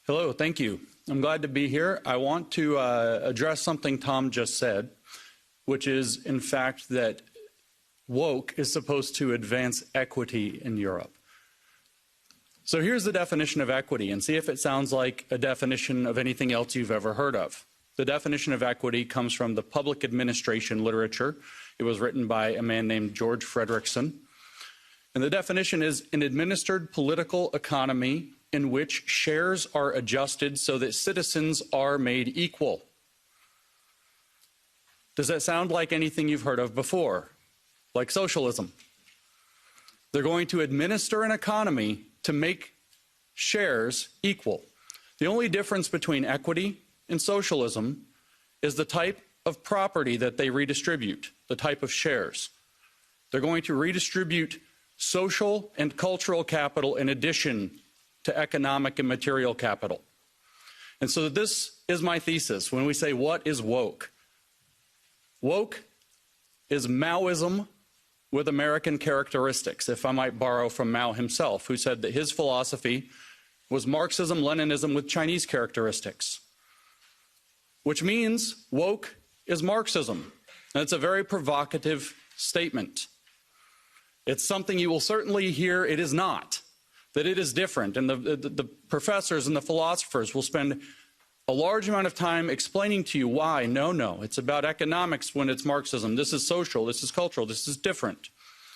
Hello, thank you. I'm glad to be here. I want to address something Tom just said, which is, in fact, that woke is supposed to advance equity in Europe. So here's the definition of equity, and see if it sounds like a definition of anything else you've ever heard of. The definition of equity comes from the public administration literature. It was written by a man named George Frederickson. And the definition is an administered political economy in which shares are adjusted so that citizens are made equal. Does that sound like anything you've heard of before? Like socialism? They're going to administer an economy to make shares equal. The only difference between equity and socialism is the type of property that they redistribute, the type of shares. They're going to redistribute social and cultural capital in addition to economic and material capital. And so this is my thesis when we say, what is woke? Woke is Maoism with American characteristics, if I might borrow from Mao himself, who said that his philosophy was Marxism, Leninism with Chinese characteristics, which means woke is Marxism. And it's a very provocative statement. It's something you will certainly hear it is not, that it is different. And the professors and the philosophers will spend a large amount of time explaining to you why. No, it's about economics when it's Marxism. This is social, this is cultural, this is different.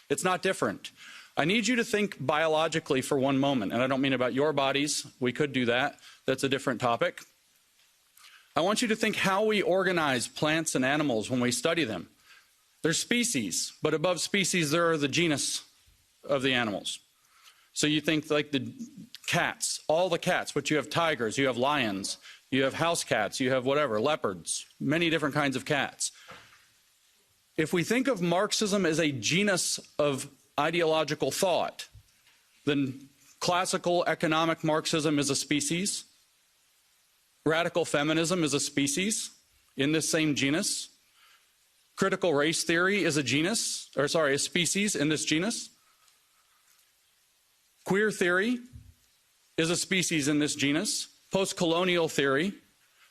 It's not different. I need you to think biologically for one moment, and I don't mean about your bodies. We could do that. That's a different topic. I want you to think how we organize plants and animals when we study them. They're species, but above species there are the genus of the animals. So you think like the cats, all the cats, but you have tigers, you have lions, you have house cats, you have whatever, leopards, many different kinds of cats. If we think of Marxism as a genus of ideological thought, then classical economic Marxism is a species, radical feminism is a species in this same genus, critical race theory is a species in this genus, queer theory is a species in this genus, post-colonial theory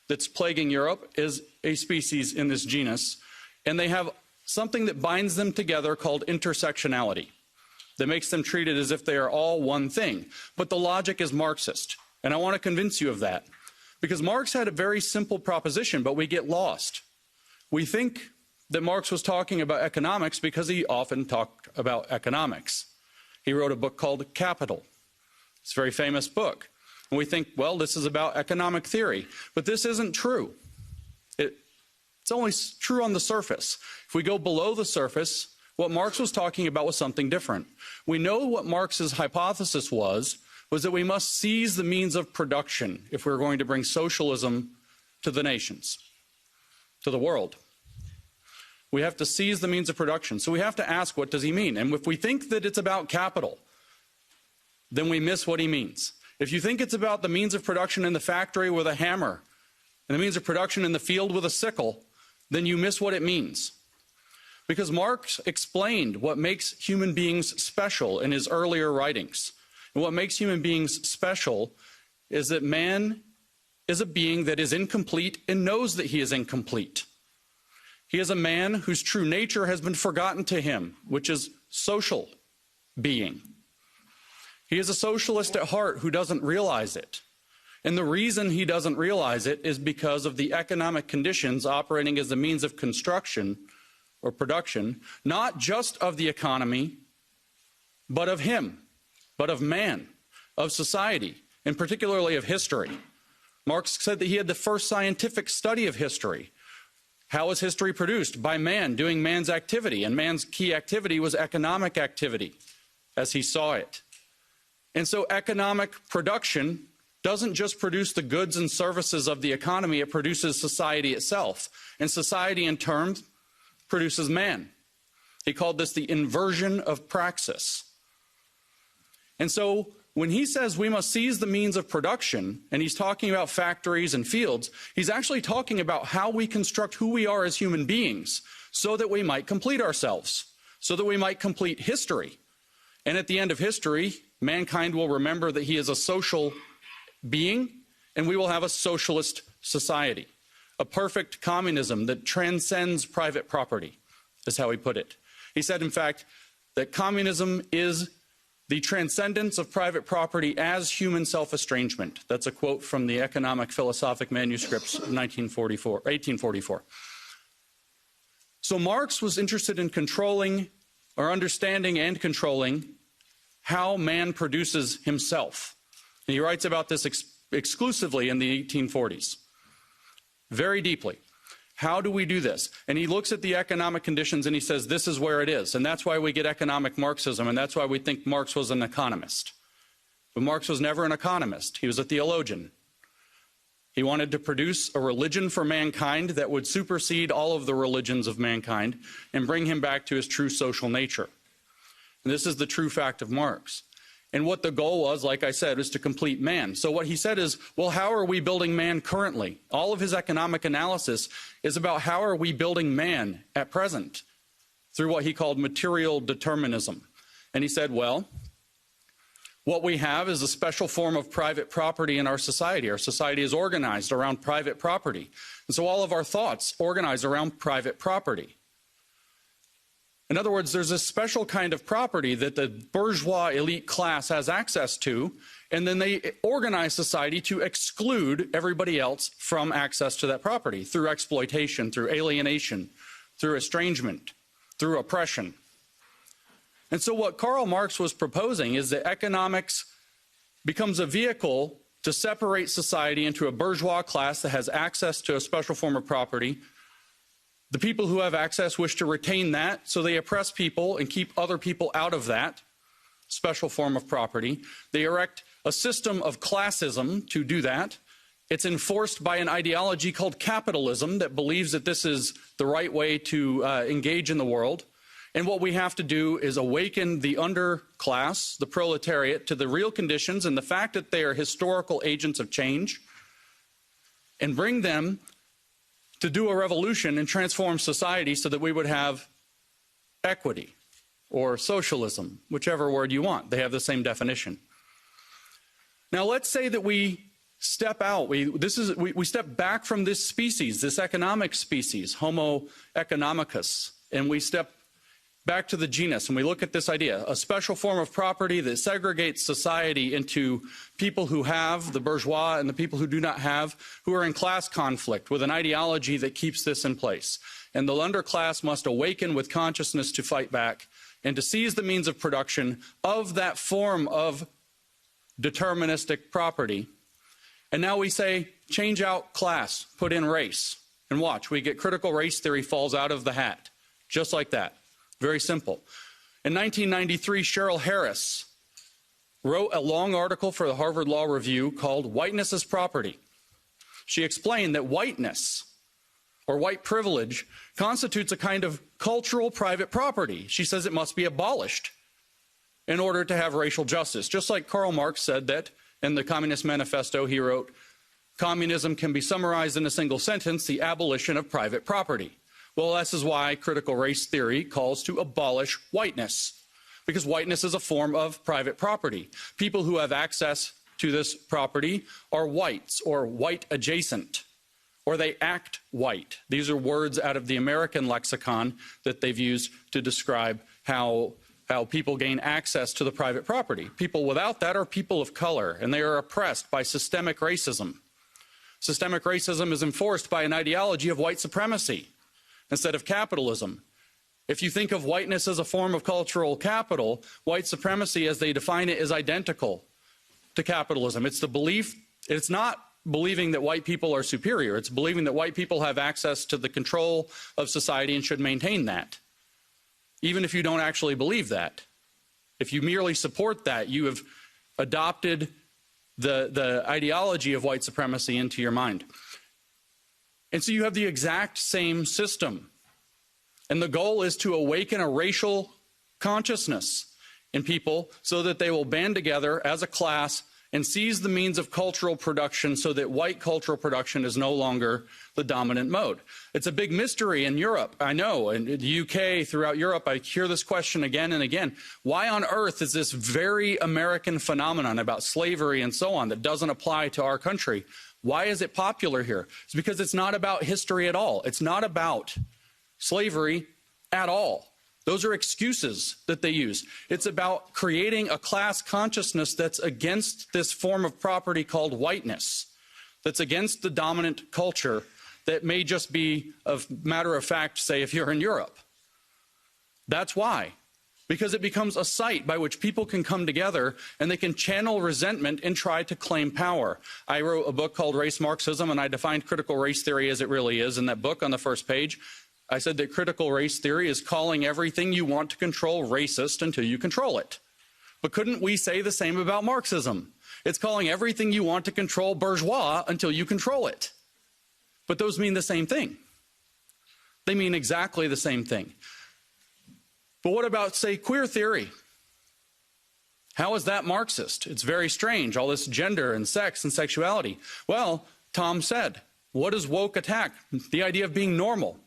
that's plaguing Europe is a species in this genus, and they have something that binds them together called intersectionality that makes them treated as if they are all one thing. But the logic is Marxist, and I want to convince you of that, because Marx had a very simple proposition, but we get lost. We think that Marx was talking about economics because he often talked about economics. He wrote a book called Capital. It's a very famous book. And we think, well, this is about economic theory. But this isn't true. It's only true on the surface. If we go below the surface, what Marx was talking about was something different. We know what Marx's hypothesis was that we must seize the means of production if we're going to bring socialism to the nations, to the world. We have to seize the means of production. So we have to ask, what does he mean? And if we think that it's about capital, then we miss what he means. If you think it's about the means of production in the factory with a hammer and the means of production in the field with a sickle, then you miss what it means. Because Marx explained what makes human beings special in his earlier writings. And what makes human beings special is that man is a being that is incomplete and knows that he is incomplete. He is a man whose true nature has been forgotten to him, which is social being. He is a socialist at heart who doesn't realize it. And the reason he doesn't realize it is because of the economic conditions operating as the means of construction or production, not just of the economy, but of him, but of man, of society, and particularly of history. Marx said that he had the first scientific study of history. How was history produced? By man, doing man's activity. And man's key activity was economic activity, as he saw it. And so economic production doesn't just produce the goods and services of the economy, it produces society itself. And society, in turn, produces man. He called this the inversion of praxis. And so when he says we must seize the means of production, and he's talking about factories and fields, he's actually talking about how we construct who we are as human beings so that we might complete ourselves, so that we might complete history. And at the end of history, mankind will remember that he is a social being and we will have a socialist society, a perfect communism that transcends private property, is how he put it. He said, in fact, that communism is the transcendence of private property as human self-estrangement. That's a quote from the Economic Philosophic Manuscripts of 1844. So Marx was interested in controlling, or understanding and controlling, how man produces himself. And he writes about this exclusively in the 1840s, very deeply. How do we do this? And he looks at the economic conditions and he says, this is where it is. And that's why we get economic Marxism, and that's why we think Marx was an economist. But Marx was never an economist. He was a theologian. He wanted to produce a religion for mankind that would supersede all of the religions of mankind and bring him back to his true social nature. And this is the true fact of Marx. And what the goal was, like I said, is to complete man. So what he said is, well, how are we building man currently? All of his economic analysis is about how are we building man at present through what he called material determinism. And he said, well, what we have is a special form of private property in our society. Our society is organized around private property. And so all of our thoughts organize around private property. In other words, there's a special kind of property that the bourgeois elite class has access to, and then they organize society to exclude everybody else from access to that property through exploitation, through alienation, through estrangement, through oppression. And so what Karl Marx was proposing is that economics becomes a vehicle to separate society into a bourgeois class that has access to a special form of property. The people who have access wish to retain that, so they oppress people and keep other people out of that special form of property. They erect a system of classism to do that. It's enforced by an ideology called capitalism that believes that this is the right way to engage in the world. And what we have to do is awaken the underclass, the proletariat, to the real conditions and the fact that they are historical agents of change, and bring them to do a revolution and transform society so that we would have equity or socialism, whichever word you want. They have the same definition. Now let's say that we step out, we step back from this species, this economic species, Homo economicus, and we step back to the genus, and we look at this idea, a special form of property that segregates society into people who have, the bourgeois, and the people who do not have, who are in class conflict with an ideology that keeps this in place. And the underclass must awaken with consciousness to fight back and to seize the means of production of that form of deterministic property. And now we say, change out class, put in race. And watch, we get critical race theory falls out of the hat, just like that. Very simple. In 1993, Cheryl Harris wrote a long article for the Harvard Law Review called Whiteness as Property. She explained that whiteness, or white privilege, constitutes a kind of cultural private property. She says it must be abolished in order to have racial justice. Just like Karl Marx said that in the Communist Manifesto, he wrote, communism can be summarized in a single sentence, the abolition of private property. Well, this is why critical race theory calls to abolish whiteness, because whiteness is a form of private property. People who have access to this property are whites or white adjacent, or they act white. These are words out of the American lexicon that they've used to describe how people gain access to the private property. People without that are people of color, and they are oppressed by systemic racism. Systemic racism is enforced by an ideology of white supremacy instead of capitalism. If you think of whiteness as a form of cultural capital, white supremacy as they define it is identical to capitalism. It's the belief, it's not believing that white people are superior, it's believing that white people have access to the control of society and should maintain that. Even if you don't actually believe that. If you merely support that, you have adopted the ideology of white supremacy into your mind. And so you have the exact same system. And the goal is to awaken a racial consciousness in people so that they will band together as a class and seize the means of cultural production so that white cultural production is no longer the dominant mode. It's a big mystery in Europe, I know, in the UK, throughout Europe, I hear this question again and again. Why on earth is this very American phenomenon about slavery and so on that doesn't apply to our country? Why is it popular here? It's because it's not about history at all. It's not about slavery at all. Those are excuses that they use. It's about creating a class consciousness that's against this form of property called whiteness, that's against the dominant culture that may just be a matter of fact, say, if you're in Europe. That's why. Because it becomes a site by which people can come together and they can channel resentment and try to claim power. I wrote a book called Race Marxism, and I defined critical race theory as it really is in that book on the first page. I said that critical race theory is calling everything you want to control racist until you control it. But couldn't we say the same about Marxism? It's calling everything you want to control bourgeois until you control it. But those mean the same thing. They mean exactly the same thing. But what about, say, queer theory? How is that Marxist? It's very strange, all this gender and sex and sexuality. Well, Tom said, what does woke attack? The idea of being normal.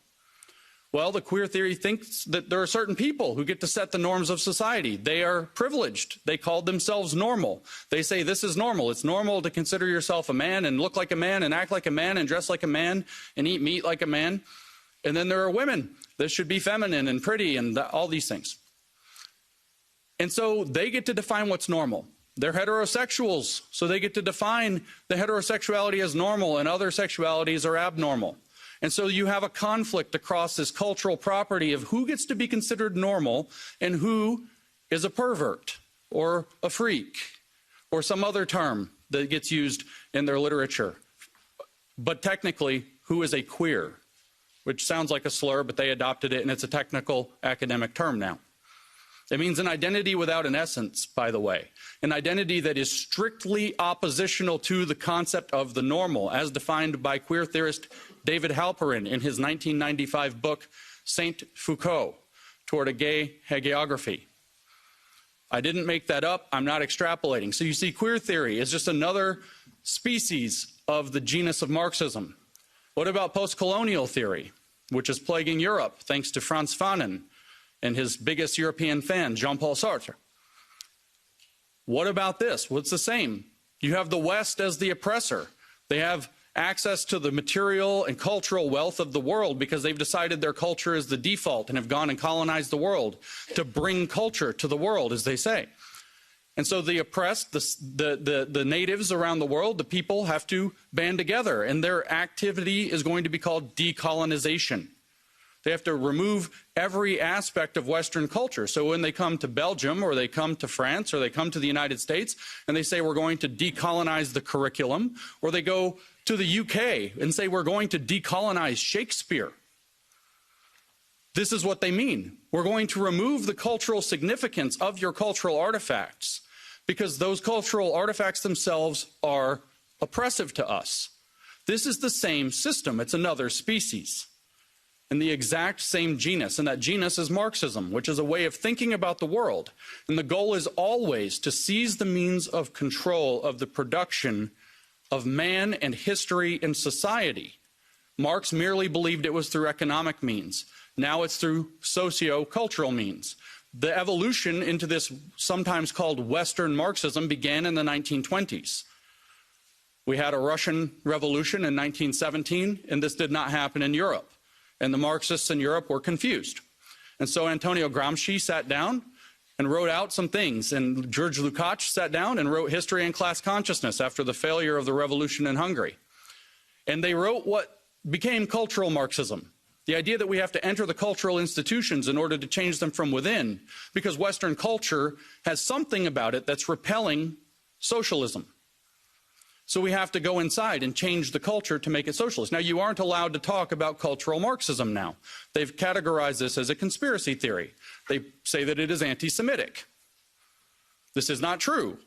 Well, the queer theory thinks that there are certain people who get to set the norms of society. They are privileged. They call themselves normal. They say this is normal. It's normal to consider yourself a man and look like a man and act like a man and dress like a man and eat meat like a man. And then there are women that should be feminine and pretty and all these things. And so they get to define what's normal. They're heterosexuals, so they get to define the heterosexuality as normal and other sexualities are abnormal. And so you have a conflict across this cultural property of who gets to be considered normal and who is a pervert or a freak or some other term that gets used in their literature. But technically, who is a queer, which sounds like a slur, but they adopted it and it's a technical academic term now. It means an identity without an essence, by the way, an identity that is strictly oppositional to the concept of the normal, as defined by queer theorist David Halperin in his 1995 book, Saint Foucault, Toward a Gay Hagiography. I didn't make that up. I'm not extrapolating. So you see, queer theory is just another species of the genus of Marxism. What about post-colonial theory, which is plaguing Europe, thanks to Frantz Fanon and his biggest European fan, Jean-Paul Sartre? What about this? Well, it's the same. You have the West as the oppressor. They have access to the material and cultural wealth of the world because they've decided their culture is the default and have gone and colonized the world to bring culture to the world, as they say. And so the oppressed, the natives around the world, the people have to band together, and their activity is going to be called decolonization. They have to remove every aspect of Western culture. So when they come to Belgium or they come to France or they come to the United States and they say we're going to decolonize the curriculum, or they go to the UK and say we're going to decolonize Shakespeare, this is what they mean. We're going to remove the cultural significance of your cultural artifacts because those cultural artifacts themselves are oppressive to us. This is the same system. It's another species in the exact same genus, and that genus is Marxism, which is a way of thinking about the world. And the goal is always to seize the means of control of the production of man and history and society. Marx merely believed it was through economic means. Now it's through socio-cultural means. The evolution into this sometimes called Western Marxism began in the 1920s. We had a Russian Revolution in 1917, and this did not happen in Europe. And the Marxists in Europe were confused. And so Antonio Gramsci sat down and wrote out some things. And George Lukács sat down and wrote History and Class Consciousness after the failure of the revolution in Hungary. And they wrote what became cultural Marxism. The idea that we have to enter the cultural institutions in order to change them from within, because Western culture has something about it that's repelling socialism. So we have to go inside and change the culture to make it socialist. Now, you aren't allowed to talk about cultural Marxism now. They've categorized this as a conspiracy theory. They say that it is anti-Semitic. This is not true.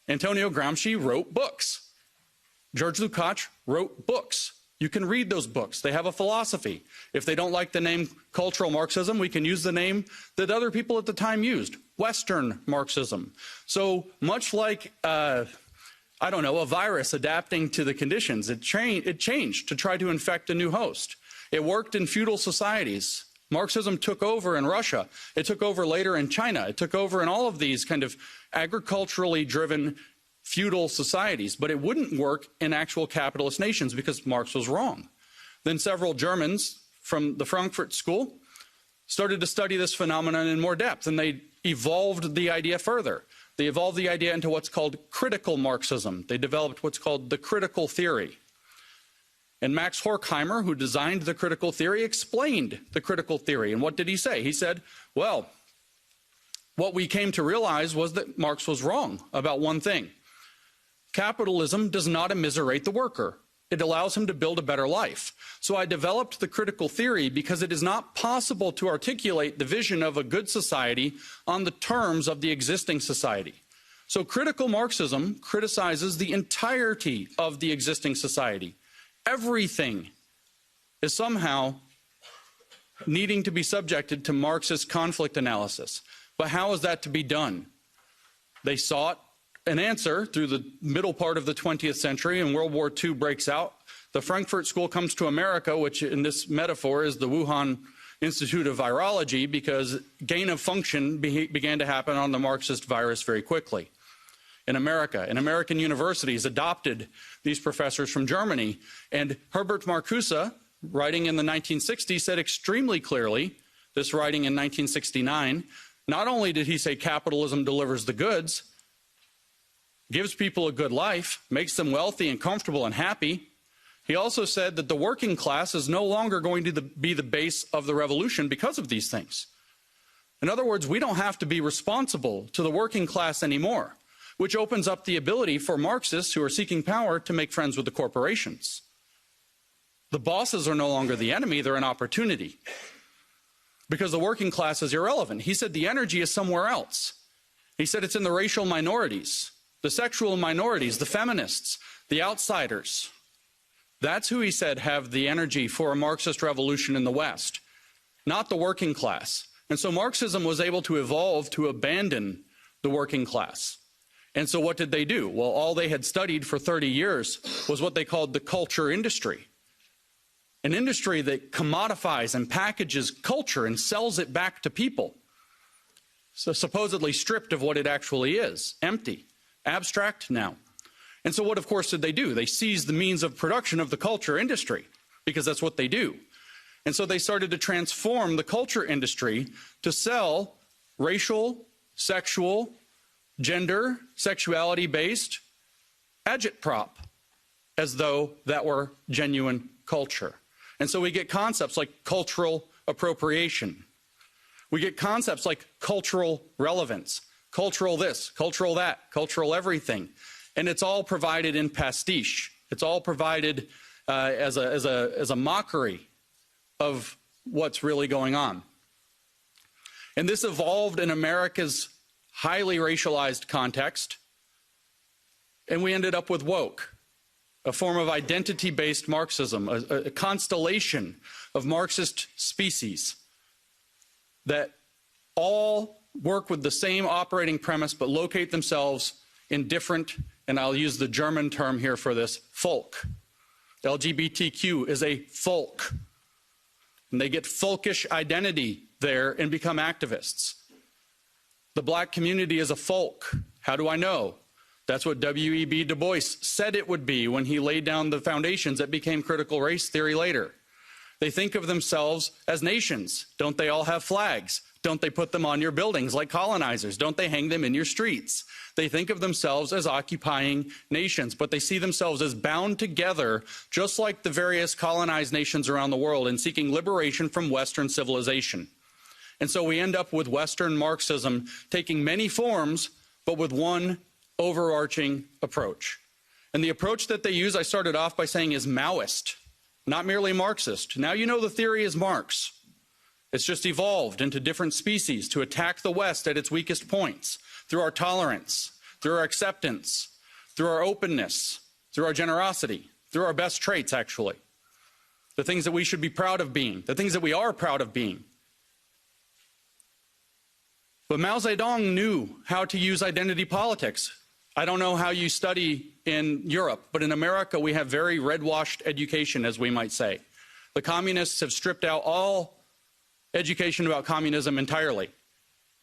Antonio Gramsci wrote books. George Lukács wrote books. You can read those books. They have a philosophy. If they don't like the name cultural Marxism, we can use the name that other people at the time used, Western Marxism. So much like I don't know, a virus adapting to the conditions. It changed to try to infect a new host. It worked in feudal societies. Marxism took over in Russia. It took over later in China. It took over in all of these kind of agriculturally driven feudal societies, but it wouldn't work in actual capitalist nations because Marx was wrong. Then several Germans from the Frankfurt School started to study this phenomenon in more depth, and they evolved the idea further. They evolved the idea into what's called critical Marxism. They developed what's called the critical theory. And Max Horkheimer, who designed the critical theory, explained the critical theory. And what did he say? He said, well, what we came to realize was that Marx was wrong about one thing. Capitalism does not immiserate the worker. It allows him to build a better life. So I developed the critical theory because it is not possible to articulate the vision of a good society on the terms of the existing society. So critical Marxism criticizes the entirety of the existing society. Everything is somehow needing to be subjected to Marxist conflict analysis. But how is that to be done? They sought an answer through the middle part of the 20th century, and World War II breaks out. The Frankfurt School comes to America, which in this metaphor is the Wuhan Institute of Virology, because gain of function began to happen on the Marxist virus very quickly. In America, and American universities adopted these professors from Germany. And Herbert Marcuse, writing in the 1960s, said extremely clearly, this writing in 1969, not only did he say capitalism delivers the goods, gives people a good life, makes them wealthy and comfortable and happy, he also said that the working class is no longer going to be the base of the revolution because of these things. In other words, we don't have to be responsible to the working class anymore, which opens up the ability for Marxists who are seeking power to make friends with the corporations. The bosses are no longer the enemy, they're an opportunity. Because the working class is irrelevant. He said the energy is somewhere else. He said it's in the racial minorities, the sexual minorities, the feminists, the outsiders. That's who, he said, have the energy for a Marxist revolution in the West, not the working class. And so Marxism was able to evolve to abandon the working class. And so what did they do? Well, all they had studied for 30 years was what they called the culture industry. An industry that commodifies and packages culture and sells it back to people. So supposedly stripped of what it actually is, empty, abstract now. And so what, of course, did they do? They seized the means of production of the culture industry, because that's what they do. And so they started to transform the culture industry to sell racial, sexual, gender, sexuality-based agitprop as though that were genuine culture. And so we get concepts like cultural appropriation. We get concepts like cultural relevance, cultural this, cultural that, cultural everything. And it's all provided in pastiche. It's all provided as a mockery of what's really going on. And this evolved in America's highly racialized context, and we ended up with woke, a form of identity-based Marxism, a constellation of Marxist species that all work with the same operating premise but locate themselves in different, and I'll use the German term here for this, folk. LGBTQ is a folk. And they get folkish identity there and become activists. The black community is a folk. How do I know? That's what W.E.B. Du Bois said it would be when he laid down the foundations that became critical race theory later. They think of themselves as nations. Don't they all have flags? Don't they put them on your buildings like colonizers? Don't they hang them in your streets? They think of themselves as occupying nations, but they see themselves as bound together, just like the various colonized nations around the world, in seeking liberation from Western civilization. And so we end up with Western Marxism taking many forms, but with one overarching approach. And the approach that they use, I started off by saying, is Maoist, not merely Marxist. Now you know the theory is Marx. It's just evolved into different species to attack the West at its weakest points, through our tolerance, through our acceptance, through our openness, through our generosity, through our best traits, actually. The things that we should be proud of being, the things that we are proud of being. But Mao Zedong knew how to use identity politics. I don't know how you study in Europe, but in America we have very red-washed education, as we might say. The communists have stripped out all education about communism entirely.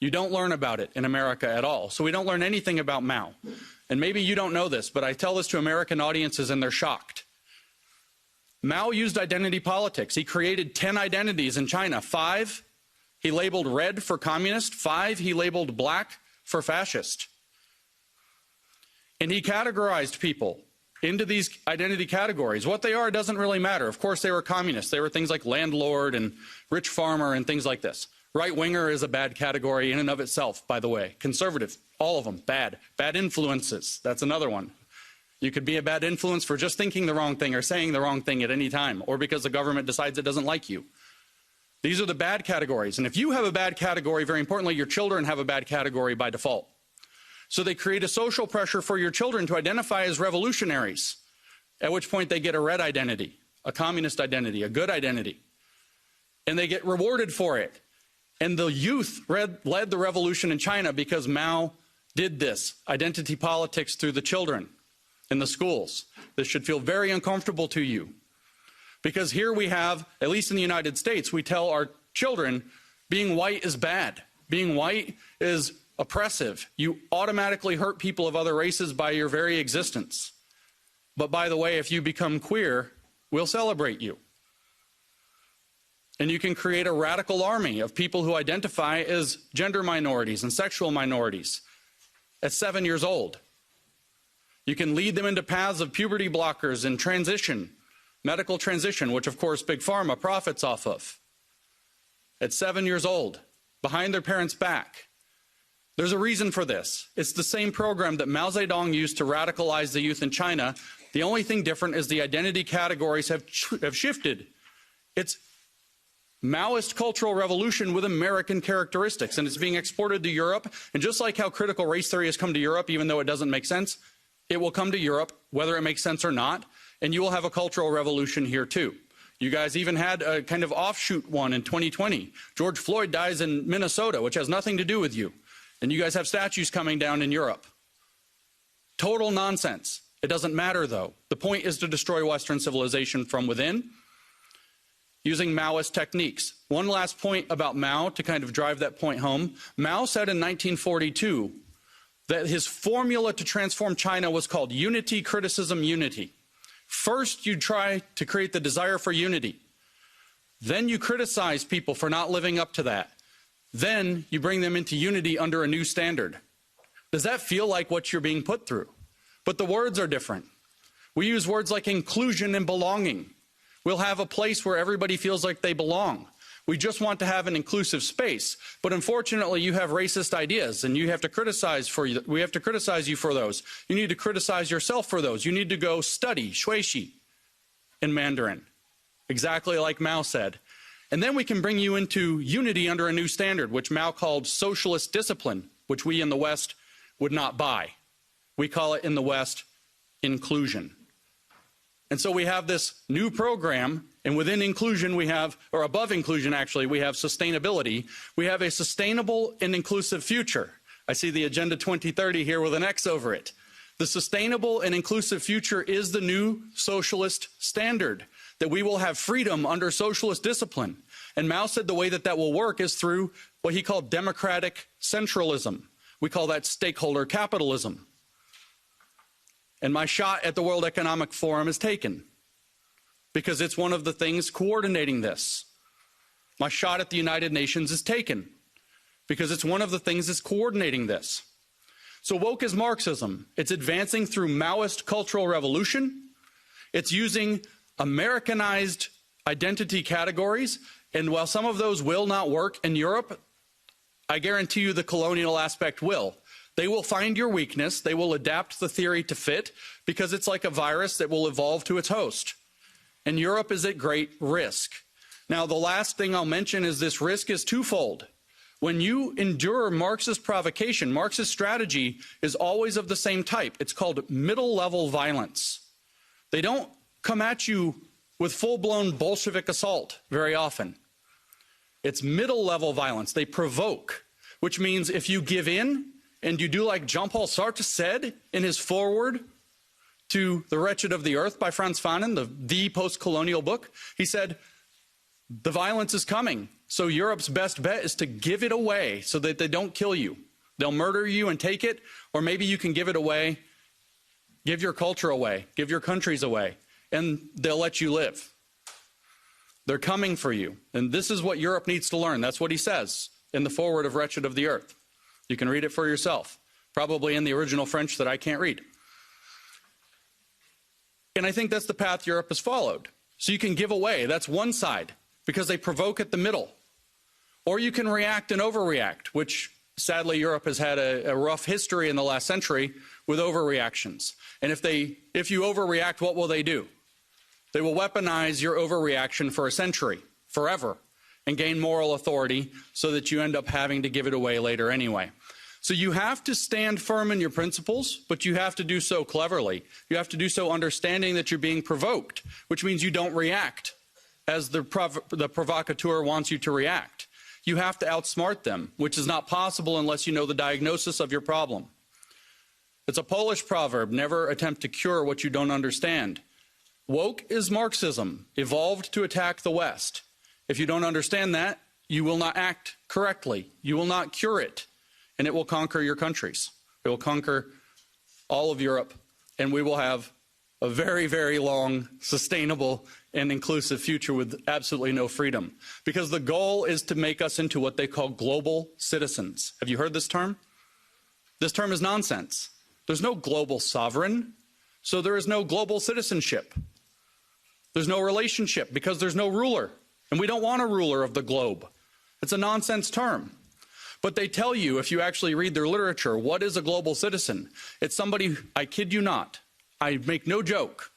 You don't learn about it in America at all. So we don't learn anything about Mao. And maybe you don't know this, but I tell this to American audiences and they're shocked. Mao used identity politics. He created 10 identities in China. 5 he labeled red for communist. 5 he labeled black for fascist. And he categorized people into these identity categories. What they are doesn't really matter. Of course, they were communists. They were things like landlord and rich farmer and things like this. Right-winger is a bad category in and of itself, by the way. Conservative, all of them, bad. Bad influences, that's another one. You could be a bad influence for just thinking the wrong thing or saying the wrong thing at any time, or because the government decides it doesn't like you. These are the bad categories. And if you have a bad category, very importantly, your children have a bad category by default. So they create a social pressure for your children to identify as revolutionaries, at which point they get a red identity, a communist identity, a good identity. And they get rewarded for it. And the youth led the revolution in China because Mao did this, identity politics through the children in the schools. This should feel very uncomfortable to you. Because here we have, at least in the United States, we tell our children being white is bad. Being white is oppressive. You automatically hurt people of other races by your very existence. But by the way, if you become queer, we'll celebrate you. And you can create a radical army of people who identify as gender minorities and sexual minorities at 7 years old. You can lead them into paths of puberty blockers and transition, medical transition, which of course Big Pharma profits off of. At 7 years old, behind their parents' back. There's a reason for this. It's the same program that Mao Zedong used to radicalize the youth in China. The only thing different is the identity categories have shifted. It's Maoist cultural revolution with American characteristics, and it's being exported to Europe. And just like how critical race theory has come to Europe, even though it doesn't make sense, it will come to Europe, whether it makes sense or not, and you will have a cultural revolution here too. You guys even had a kind of offshoot one in 2020. George Floyd dies in Minnesota, which has nothing to do with you. And you guys have statues coming down in Europe. Total nonsense. It doesn't matter, though. The point is to destroy Western civilization from within using Maoist techniques. One last point about Mao to kind of drive that point home. Mao said in 1942 that his formula to transform China was called unity, criticism, unity. First, you try to create the desire for unity. Then you criticize people for not living up to that. Then you bring them into unity under a new standard. Does that feel like what you're being put through? But the words are different. We use words like inclusion and belonging. We'll have a place where everybody feels like they belong. We just want to have an inclusive space. But unfortunately, you have racist ideas, and you have to criticize we have to criticize you for those. You need to criticize yourself for those. You need to go study Shuishi in Mandarin, exactly like Mao said. And then we can bring you into unity under a new standard, which Mao called socialist discipline, which we in the West would not buy. We call it in the West inclusion. And so we have this new program, and within inclusion we have, or above inclusion actually, we have sustainability. We have a sustainable and inclusive future. I see the Agenda 2030 here with an X over it. The sustainable and inclusive future is the new socialist standard, that we will have freedom under socialist discipline. And Mao said the way that that will work is through what he called democratic centralism. We call that stakeholder capitalism. And my shot at the World Economic Forum is taken because it's one of the things coordinating this. My shot at the United Nations is taken because it's one of the things that's coordinating this. So woke is Marxism. It's advancing through Maoist cultural revolution. It's using Americanized identity categories. And while some of those will not work in Europe, I guarantee you the colonial aspect will. They will find your weakness. They will adapt the theory to fit because it's like a virus that will evolve to its host. And Europe is at great risk. Now, the last thing I'll mention is this risk is twofold. When you endure Marxist provocation, Marxist strategy is always of the same type. It's called middle-level violence. They don't come at you with full-blown Bolshevik assault very often. It's middle-level violence. They provoke, which means if you give in, and you do like Jean-Paul Sartre said in his foreword to The Wretched of the Earth by Frantz Fanon, the post-colonial book, he said, the violence is coming, so Europe's best bet is to give it away so that they don't kill you. They'll murder you and take it, or maybe you can give it away, give your culture away, give your countries away, and they'll let you live. They're coming for you. And this is what Europe needs to learn. That's what he says in the foreword of Wretched of the Earth. You can read it for yourself, probably in the original French that I can't read. And I think that's the path Europe has followed. So you can give away, that's one side, because they provoke at the middle. Or you can react and overreact, which sadly Europe has had a rough history in the last century with overreactions. And if you overreact, what will they do? They will weaponize your overreaction for a century, forever, and gain moral authority so that you end up having to give it away later anyway. So you have to stand firm in your principles, but you have to do so cleverly. You have to do so understanding that you're being provoked, which means you don't react as the provocateur wants you to react. You have to outsmart them, which is not possible unless you know the diagnosis of your problem. It's a Polish proverb, never attempt to cure what you don't understand. Woke is Marxism, evolved to attack the West. If you don't understand that, you will not act correctly. You will not cure it, and it will conquer your countries. It will conquer all of Europe, and we will have a very, very long, sustainable, and inclusive future with absolutely no freedom. Because the goal is to make us into what they call global citizens. Have you heard this term? This term is nonsense. There's no global sovereign, so there is no global citizenship. There's no relationship because there's no ruler. And we don't want a ruler of the globe. It's a nonsense term. But they tell you, if you actually read their literature, what is a global citizen? It's somebody, I kid you not, I make no joke.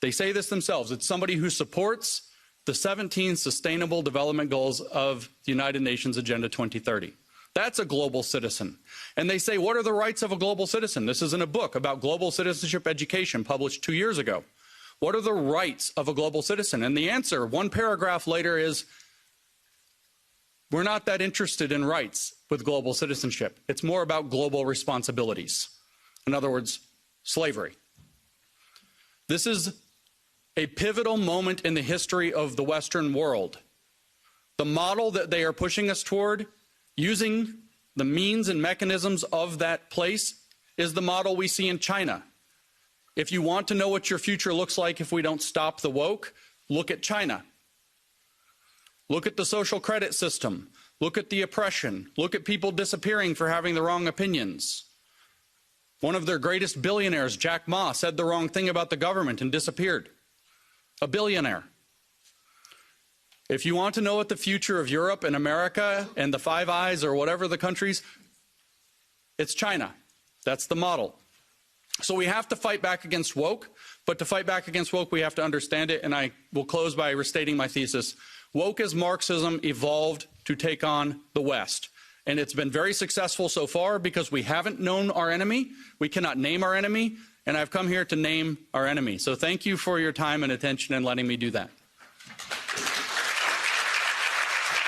They say this themselves. It's somebody who supports the 17 Sustainable Development Goals of the United Nations Agenda 2030. That's a global citizen. And they say, what are the rights of a global citizen? This is in a book about global citizenship education published 2 years ago. What are the rights of a global citizen? And the answer, one paragraph later, is we're not that interested in rights with global citizenship. It's more about global responsibilities. In other words, slavery. This is a pivotal moment in the history of the Western world. The model that they are pushing us toward, using the means and mechanisms of that place, is the model we see in China. If you want to know what your future looks like if we don't stop the woke, look at China. Look at the social credit system. Look at the oppression. Look at people disappearing for having the wrong opinions. One of their greatest billionaires, Jack Ma, said the wrong thing about the government and disappeared. A billionaire. If you want to know what the future of Europe and America and the Five Eyes or whatever the countries, it's China. That's the model. So we have to fight back against woke, but to fight back against woke, we have to understand it, and I will close by restating my thesis. Woke as Marxism evolved to take on the West, and it's been very successful so far because we haven't known our enemy, we cannot name our enemy, and I've come here to name our enemy. So thank you for your time and attention and letting me do that.